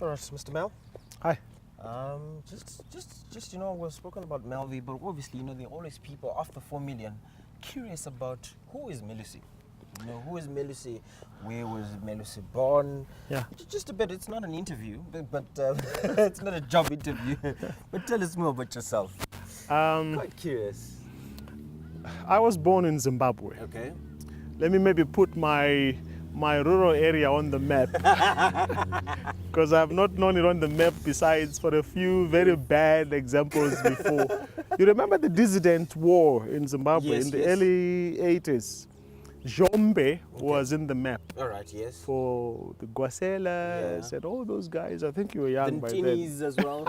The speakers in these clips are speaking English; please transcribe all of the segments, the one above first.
All right, Mr. Mel. Hi. Just we've spoken about MelVee, but obviously, there are always people after 4 million curious about who is Melusi. Who is Melusi? Where was Melusi born? Yeah. Just a bit. It's not an interview, but it's not a job interview. But tell us more about yourself. Quite curious. I was born in Zimbabwe. Okay. Let me maybe put my rural area on the map, because I've not known it on the map besides for a few very bad examples before. You remember the dissident war in Zimbabwe in the early 80s? Jombe was in the map. All right, yes. For the Guaselas and all those guys. I think you were young by then. The Ntinis as well.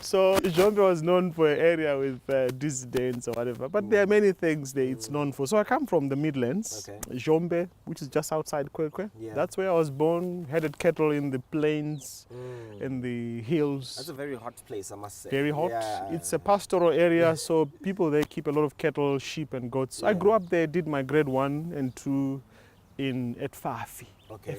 So Jombe was known for an area with dissidents or whatever. But there are many things that it's known for. So I come from the Midlands, Jombe, which is just outside Kwekwe. Yeah. That's where I was born, headed cattle in the plains, in the hills. That's a very hot place, I must say. Very hot. Yeah. It's a pastoral area, so people there keep a lot of cattle, sheep and goats. I grew up there, did my grade 1 and 2 at Fafi.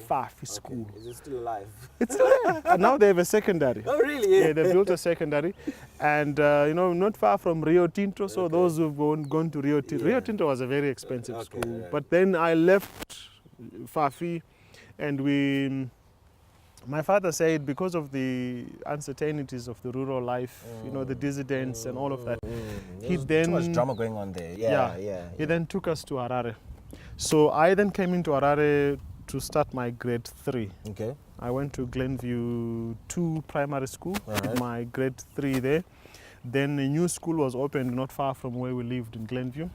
Fafi school. Is it still alive? It's still there. And now they have a secondary. Oh, really? Yeah, they built a secondary. And, not far from Rio Tinto, so those who've gone to Rio Tinto. Rio Tinto was a very expensive school. Yeah. But then I left Fafi and my father said because of the uncertainties of the rural life, the dissidents and all of that, he then... Too much drama going on there. Yeah. He then took us to Harare. So I then came into Harare to start my grade 3. Okay. I went to Glenview 2 primary school, did my grade 3 there. Then a new school was opened not far from where we lived in Glenview,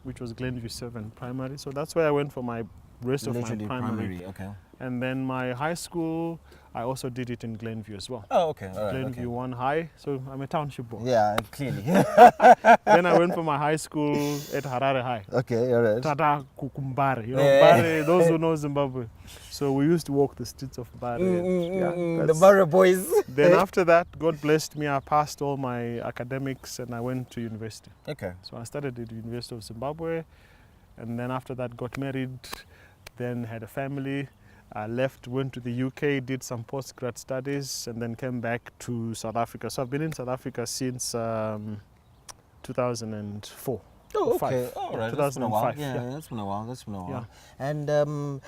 which was Glenview 7 primary. So that's where I went for my rest of my primary. Okay. And then my high school, I also did it in Glenview as well. Oh, okay. All right, Glenview 1 High, so I'm a township boy. Yeah, clearly. Then I went for my high school at Harare High. Okay, all right. Tata Kukumbare, Bare, those who know Zimbabwe. So we used to walk the streets of Bare. The Bare boys. Then after that, God blessed me, I passed all my academics and I went to university. Okay. So I started at the University of Zimbabwe, and then after that got married, then had a family. I left, went to the UK, did some postgrad studies, and then came back to South Africa. So I've been in South Africa since 2004. Oh, okay. All right. 2005. Yeah, that's been a while. Yeah. And then,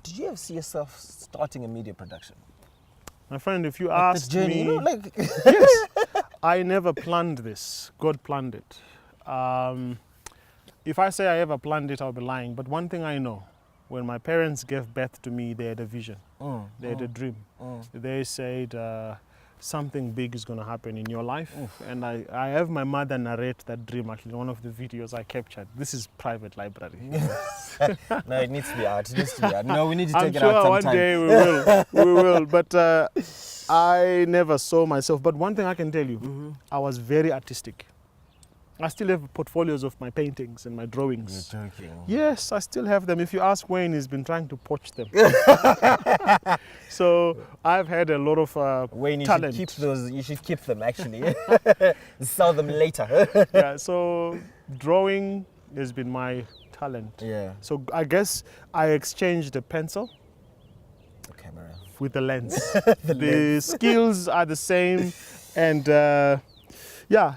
did you ever see yourself starting a media production? My friend, if you asked the journey, me, yes, I never planned this. God planned it. If I say I ever planned it, I'll be lying. But one thing I know. When my parents gave birth to me, they had a vision. They had a dream. They said, something big is going to happen in your life. And I have my mother narrate that dream actually in one of the videos I captured. This is private library. No, it needs to be out. No, we need to take it out sometime. One day we will. We will. But I never saw myself. But one thing I can tell you, I was very artistic. I still have portfolios of my paintings and my drawings. You're joking. Yes, I still have them. If you ask Wayne, he's been trying to poach them. So I've had a lot of Wayne, you talent. Should keep those. You should keep them actually. Sell them later. Yeah. So drawing has been my talent. Yeah. So I guess I exchanged the pencil. With the lens. The skills are the same, and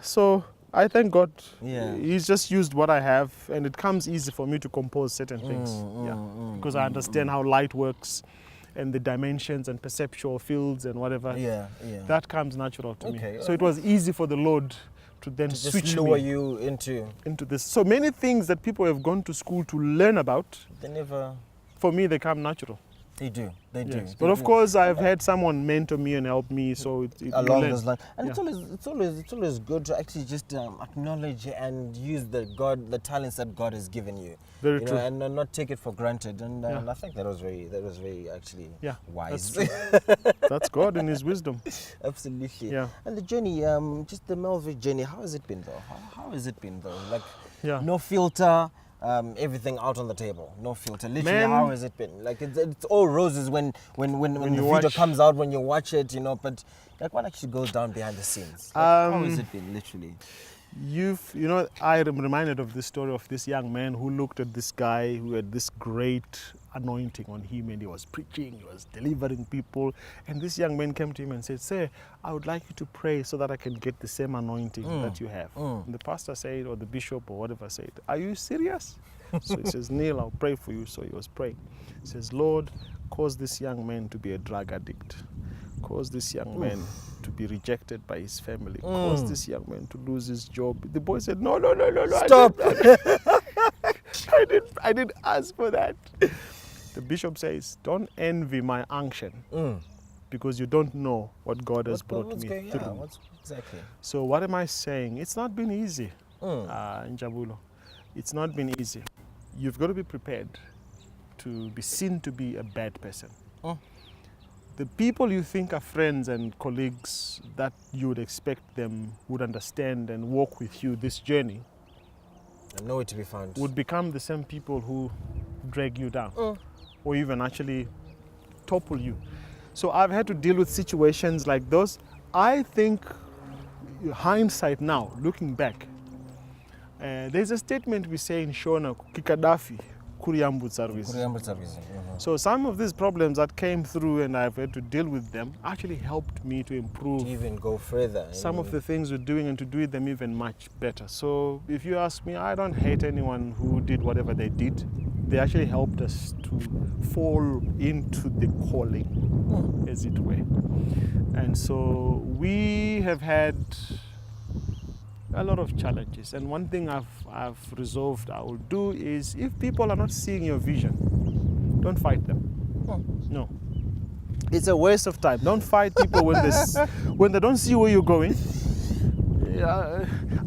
so. I thank God. He's just used what I have, and it comes easy for me to compose certain things. Because I understand how light works, and the dimensions and perceptual fields and whatever. That comes natural to me. So it was easy for the Lord to then switch just lower you into this. So many things that people have gone to school to learn about, for me, they come natural. They do. But of course, I've had someone mentor me and help me, so it along those lines. And it's always good to actually just acknowledge and use the talents that God has given you. Very true. And not take it for granted. And I think that was very actually wise. That's God in His wisdom. Absolutely. Yeah. And the journey, just the MelVee journey, how has it been though? How has it been though? Like, no filter. Everything out on the table, no filter. Literally, how has it been? Like it's all roses when the video comes out, when you watch it, But like, what actually goes down behind the scenes? Like, how has it been, literally? I am reminded of this story of this young man who looked at this guy who had this great anointing on him, and he was preaching, he was delivering people. And this young man came to him and said, "Sir, I would like you to pray so that I can get the same anointing that you have." And the pastor said, or the bishop or whatever said, "Are you serious?" So he says, "Kneel, I'll pray for you." So he was praying. He says, "Lord, cause this young man to be a drug addict. Cause this young man to be rejected by his family. Cause this young man to lose his job." The boy said, "No, Stop. I didn't ask for that." The bishop says, "Don't envy my unction because you don't know what God has brought me through." Exactly. So what am I saying? It's not been easy, Njabulo. It's not been easy. You've got to be prepared to be seen to be a bad person. The people you think are friends and colleagues that you would expect them would understand and walk with you this journey, and nowhere to be found, would become the same people who drag you down or even actually topple you. So I've had to deal with situations like those. I think, hindsight now, looking back, there's a statement we say in Shona, Kikadafi, Kuriambu service. So some of these problems that came through and I've had to deal with them actually helped me to improve. To even go further. Some of the things we're doing and to do them even much better. So if you ask me, I don't hate anyone who did whatever they did. They actually helped us to fall into the calling, as it were. And so we have had a lot of challenges, and one thing I've resolved I will do is, if people are not seeing your vision, don't fight them. No, it's a waste of time. Don't fight people when they don't see where you're going.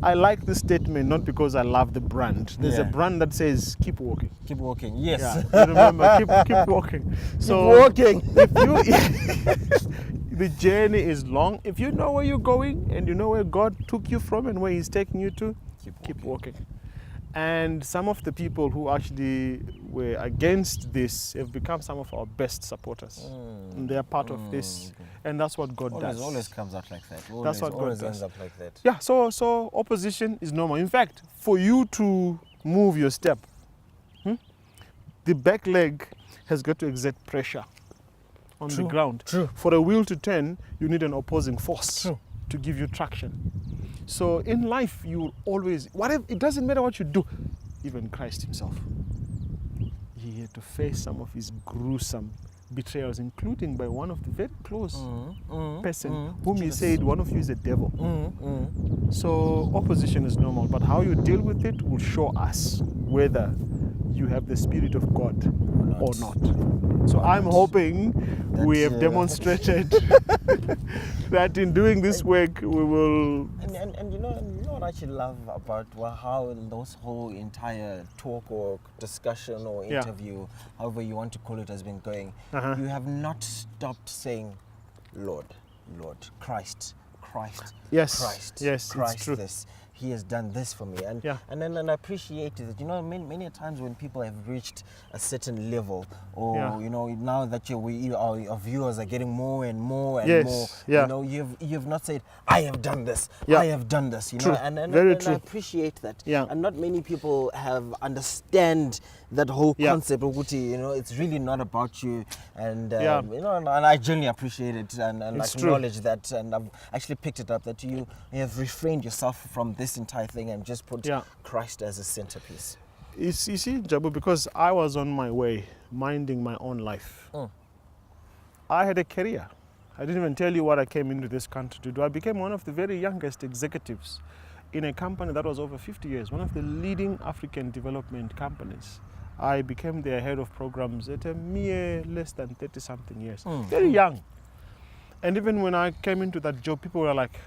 I like this statement not because I love the brand. There's a brand that says keep walking. Keep walking. Yes. Yeah, remember, keep walking. So keep walking. If you the journey is long. If you know where you're going and you know where God took you from and where He's taking you to, keep walking. And some of the people who actually were against this have become some of our best supporters. And they are part of this. And that's what God does. Always comes out like that. That's what God does. Ends up like that. Yeah, so opposition is normal. In fact, for you to move your step, the back leg has got to exert pressure on the ground. For a wheel to turn, you need an opposing force to give you traction. So in life, you will always, whatever, it doesn't matter what you do. Even Christ Himself, He had to face some of His gruesome betrayals, including by one of the very close person whom He said, "One of you is a devil." So opposition is normal, but how you deal with it will show us whether you have the Spirit of God or not. So I'm hoping we have demonstrated that in doing this work we will. And you know what I actually love about how those whole entire talk or discussion or interview, however you want to call it, has been going. You have not stopped saying, "Lord, Lord, Christ, Christ, yes, Christ, yes, Christ, it's true. this. He has done this for me." And then I appreciate that, many times when people have reached a certain level, or now that your viewers are getting more and more and more, you've not said, "I have done this, I have done this," True. and Very true. I appreciate that. Yeah. And not many people have understand that whole concept of Guti. It's really not about you, and and I genuinely appreciate it and acknowledge that, and I've actually picked it up that you have refrained yourself from this entire thing and just put Christ as a centerpiece. You see, Jabu, because I was on my way, minding my own life. I had a career. I didn't even tell you what I came into this country to do. I became one of the very youngest executives in a company that was over 50 years, one of the leading African development companies. I became their head of programs at a mere less than 30-something years. Very young. And even when I came into that job, people were like,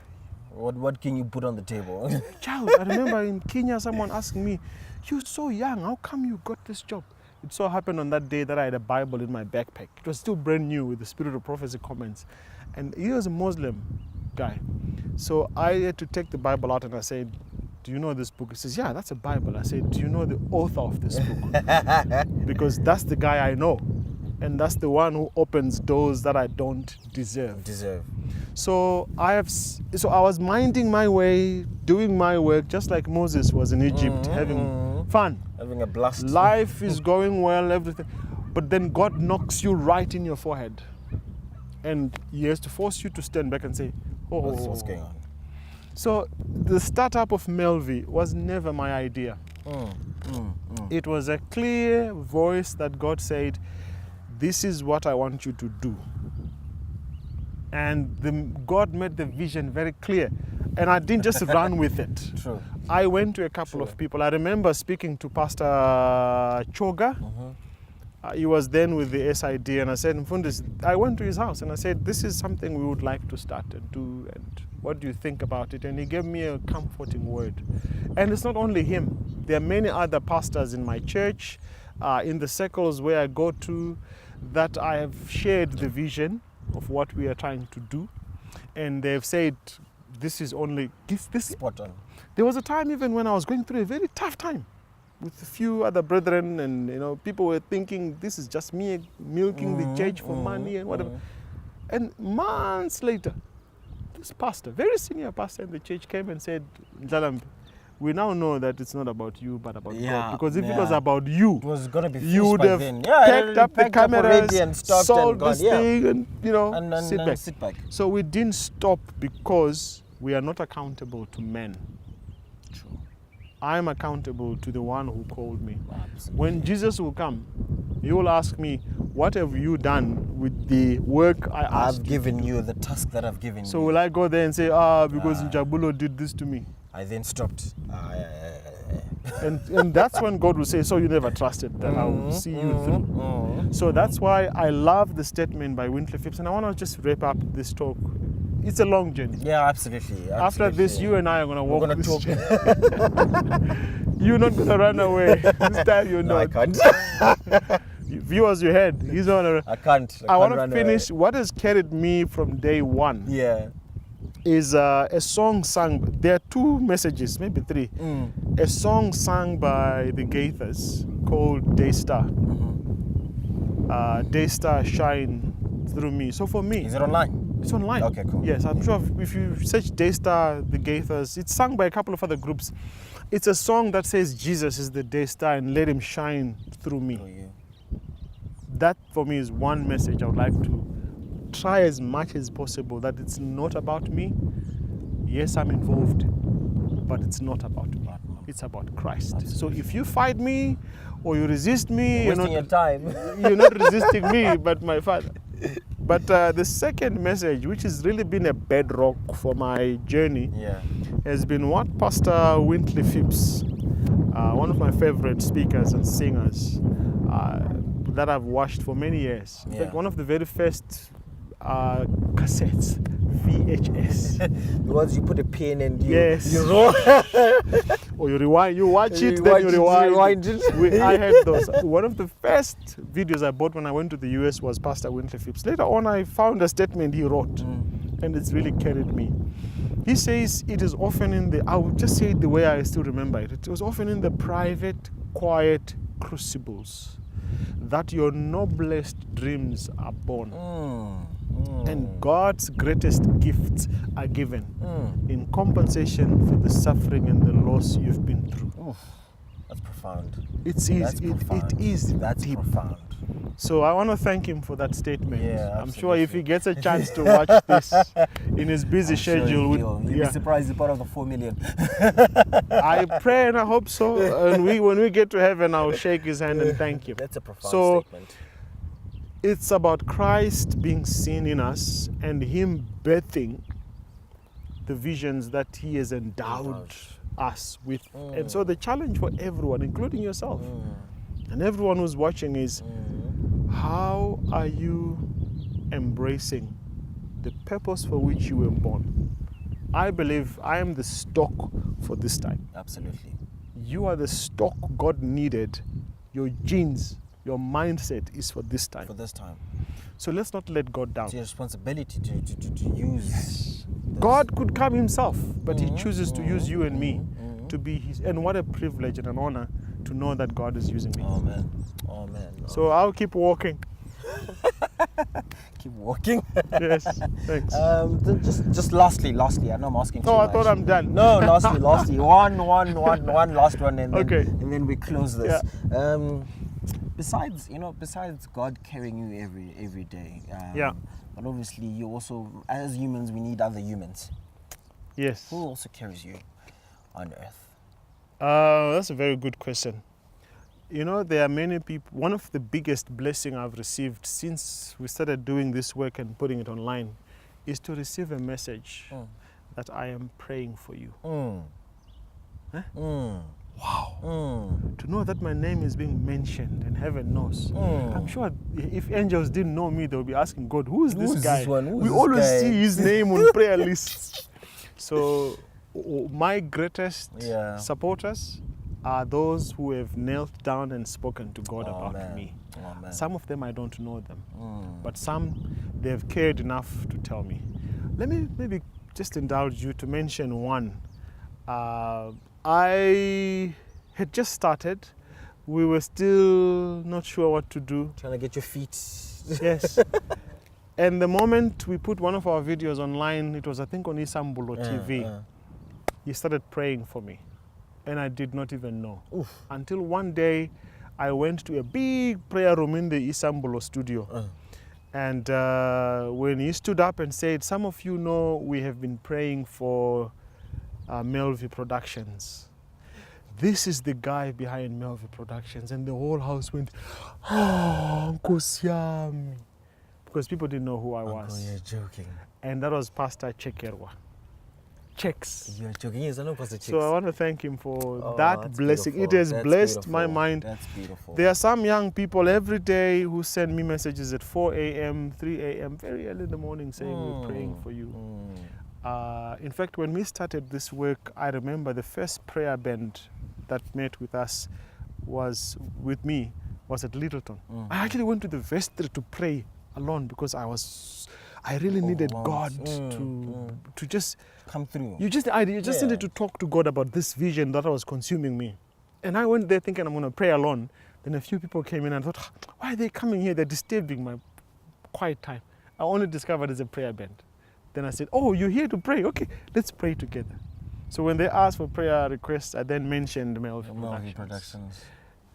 What can you put on the table? Child, I remember in Kenya, someone asking me, "You're so young, how come you got this job?" It so happened on that day that I had a Bible in my backpack. It was still brand new with the Spirit of Prophecy comments. And he was a Muslim guy. So I had to take the Bible out and I said, "Do you know this book?" He says, "Yeah, that's a Bible." I said, "Do you know the author of this book?" Because that's the guy I know. And that's the one who opens doors that I don't deserve. So I was minding my way, doing my work, just like Moses was in Egypt, having fun. Having a blast. Life is going well, everything. But then God knocks you right in your forehead. And he has to force you to stand back and say, oh, what's going on? So the startup of MelVee was never my idea. It was a clear voice that God said, this is what I want you to do. And God made the vision very clear. And I didn't just run with it. True. I went to a couple of people. I remember speaking to Pastor Choga. He was then with the SID, and I said, Mfundis, I went to his house and I said, this is something we would like to start and do, and what do you think about it? And he gave me a comforting word. And it's not only him. There are many other pastors in my church, in the circles where I go to, that I have shared the vision of what we are trying to do. And they've said, this is only, this spot on. There was a time even when I was going through a very tough time with a few other brethren, and people were thinking this is just me milking the church for money and whatever. And months later, this pastor, very senior pastor in the church, came and said, Ndhlalambi, we now know that it's not about you but about God. Because if it was about you, it was gonna be you would have packed up the cameras and sold this thing and and sit back. So we didn't stop because we are not accountable to men. True. I'm accountable to the one who called me. Absolutely. When Jesus will come, he will ask me, what have you done with the work I've given you, the task that I've given you? So will I go there and say, because Njabulo did this to me? I then stopped. And that's when God will say, so you never trusted that I will see you through. So that's why I love the statement by Wintley Phipps. And I want to just wrap up this talk. It's a long journey. Yeah, absolutely. After this, you and I are going to walk this talk. You're not going to run away. This time you're not. I can't. Viewers, you heard. He's on I can't. I want to finish. What has carried me from day one is a song sung. There are two messages, maybe three. A song sung by the Gaithers called Daystar. Daystar Shine Through Me. So for me. Is it online? It's online. Okay, cool. Yes, I'm sure if you search Daystar, the Gaithers, it's sung by a couple of other groups. It's a song that says Jesus is the Daystar and let him shine through me. That for me is one message I would like to try as much as possible, that it's not about me. Yes, I'm involved, but it's not about me. It's about Christ. Absolutely. So if you fight me or you resist me, you're wasting your time. You're not resisting me, but my Father. But the second message, which has really been a bedrock for my journey, has been what Pastor Wintley Phipps, one of my favorite speakers and singers that I've watched for many years. In fact, one of the very first cassettes, VHS. The ones you put a pin and you roll. Or you rewind, you watch it, then you rewind it. I had those. One of the first videos I bought when I went to the US was Pastor Wintley Phipps. Later on, I found a statement he wrote, and it's really carried me. He says it is often in the, I will just say it the way I still remember it. It was often in the private, quiet crucibles that your noblest dreams are born. And God's greatest gifts are given in compensation for the suffering and the loss you've been through. Oof, that's profound. It is That's deep. profound. So I want to thank him for that statement. Yeah, I'm sure if he gets a chance to watch this in his busy schedule, you'll be surprised he's part of the 4 million. I pray and I hope so. And when we get to heaven, I'll shake his hand and thank him. That's a profound statement. It's about Christ being seen in us and him birthing the visions that he has endowed us with. And so the challenge for everyone, including yourself, and everyone who's watching is, how are you embracing the purpose for which you were born? I believe I am the stock for this time. Absolutely. You are the stock God needed. Your genes, your mindset is for this time. For this time. So let's not let God down. It's your responsibility to use. Yes. God could come himself, but he chooses to use you and me to be his. And what a privilege and an honor to know that God is using me. Amen. So I'll keep walking. Keep walking. Yes, thanks. Just lastly, I know I'm asking too much. I thought I'm done. No, lastly. One last one, and then, okay. and then we close this. Yeah. besides God carrying you every day, but obviously you also, as humans, we need other humans. Yes. Who also carries you on earth? That's a very good question. There are many people. One of the biggest blessings I've received since we started doing this work and putting it online is to receive a message that I am praying for you. Huh? Wow. To know that my name is being mentioned and heaven knows. I'm sure if angels didn't know me, they would be asking God, who's this guy? We always see his name on prayer lists. So my greatest supporters are those who have knelt down and spoken to God about me. Some of them I don't know them, but some they've cared enough to tell me. Let me maybe just indulge you to mention one. I had just started. We were still not sure what to do. Trying to get your feet. Yes. And the moment we put one of our videos online, it was I think on Njabulo TV, he started praying for me. And I did not even know. Until one day, I went to a big prayer room in the Njabulo studio. And when he stood up and said, some of you know we have been praying for MelVee Productions. This is the guy behind MelVee Productions. And the whole house went, oh, Nkosi yami. Because people didn't know who I was. You're joking. And that was Pastor Chekerwa. Checks. You're joking. Yes, I know Pastor Checks. So I want to thank him for that blessing. Beautiful. It has blessed my mind. That's beautiful. There are some young people every day who send me messages at 4 a.m., 3 a.m., very early in the morning saying we're praying for you. In fact, when we started this work, I remember the first prayer band that met with us was at Littleton. I actually went to the vestry to pray alone because I really needed God to just come through. You just needed to talk to God about this vision that was consuming me. And I went there thinking I'm going to pray alone. Then a few people came in and I thought, why are they coming here? They're disturbing my quiet time. I only discovered it's a prayer band. Then I said, oh, you're here to pray? Okay, let's pray together. So when they asked for prayer requests, I then mentioned MelVee Productions.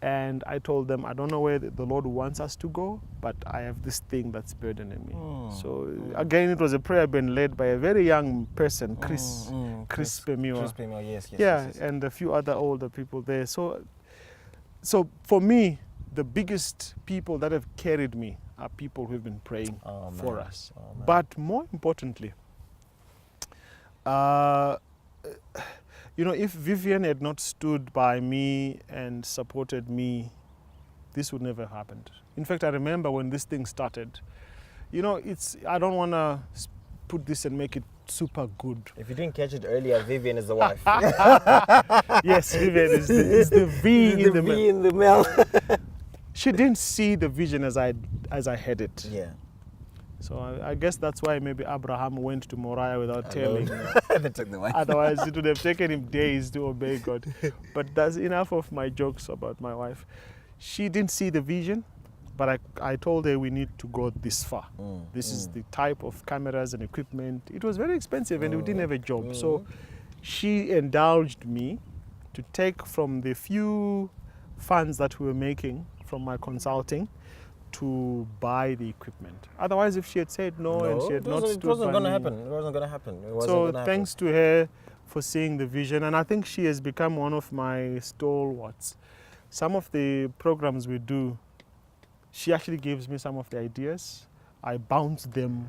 And I told them, I don't know where the Lord wants us to go, but I have this thing that's burdening me. So again, it was a prayer band led by a very young person, Chris Pemiwa. Chris Pemiwa, yes. And a few other older people there. So for me, the biggest people that have carried me are people who have been praying for us. But more importantly, if Vivian had not stood by me and supported me, this would never have happened. In fact, I remember when this thing started, I don't want to put this and make it super good. If you didn't catch it earlier, Vivian is the wife. Yes, Vivian is the V in the V in the Mel. She didn't see the vision as I had it. Yeah. So I guess that's why maybe Abraham went to Moriah without telling. They took the wife. Otherwise, it would have taken him days to obey God. But that's enough of my jokes about my wife. She didn't see the vision, but I told her we need to go this far. This is the type of cameras and equipment. It was very expensive and we didn't have a job. So she indulged me to take from the few funds that we were making from my consulting to buy the equipment. Otherwise, if she had said no and she had not stood by me, it wasn't going to happen. It wasn't going to happen. So thanks to her for seeing the vision, and I think she has become one of my stalwarts. Some of the programs we do, she actually gives me some of the ideas. I bounce them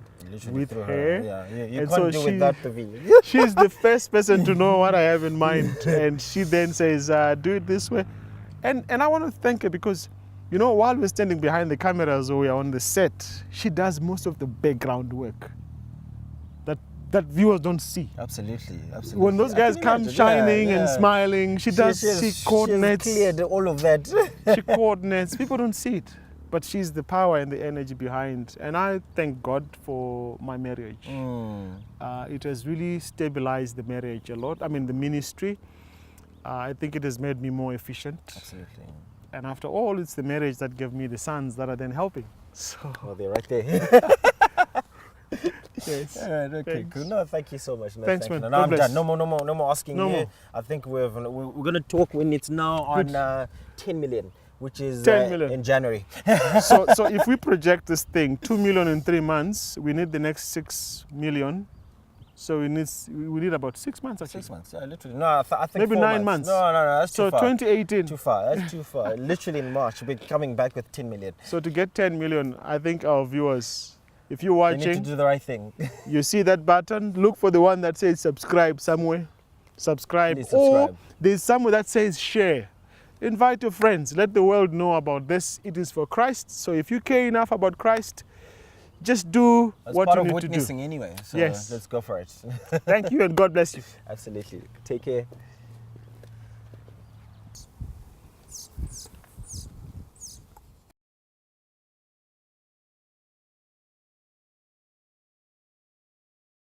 with her. Yeah, you can't do without the video. She's the first person to know what I have in mind, and she then says, do it this way. And I want to thank her because while we're standing behind the cameras or we are on the set, she does most of the background work that viewers don't see. Absolutely. When those guys come shining and smiling, she coordinates. She cleared all of that. She coordinates. People don't see it, but she's the power and the energy behind. And I thank God for my marriage. It has really stabilized the marriage a lot. I mean, the ministry. I think it has made me more efficient. Absolutely. And after all, it's the marriage that gave me the sons that are then helping. So. Oh, they're right there. Yes. All right, okay, cool. No, thank you so much. No, thanks, man. No, I'm done. No more asking. No more. I think we're going to talk when it's now on 10 million. which is 10 million in January. so if we project this thing, 2 million in 3 months, we need the next 6 million. So we need about 6 months actually. 6 months, yeah, literally. No, I think maybe 4 9 months. No, that's too so far. 2018. Too far. That's too far. Literally in March, we'll be coming back with 10 million. So to get 10 million, I think our viewers, if you're They watching, need to do the right thing. you see that button, look for the one that says subscribe somewhere. Subscribe. Please subscribe. Or there's somewhere that says share. Invite your friends. Let the world know about this. It is for Christ. So if you care enough about Christ, just do what you need to do. That's part of witnessing anyway. So yes. let's go for it. Thank you and God bless you. Absolutely. Take care.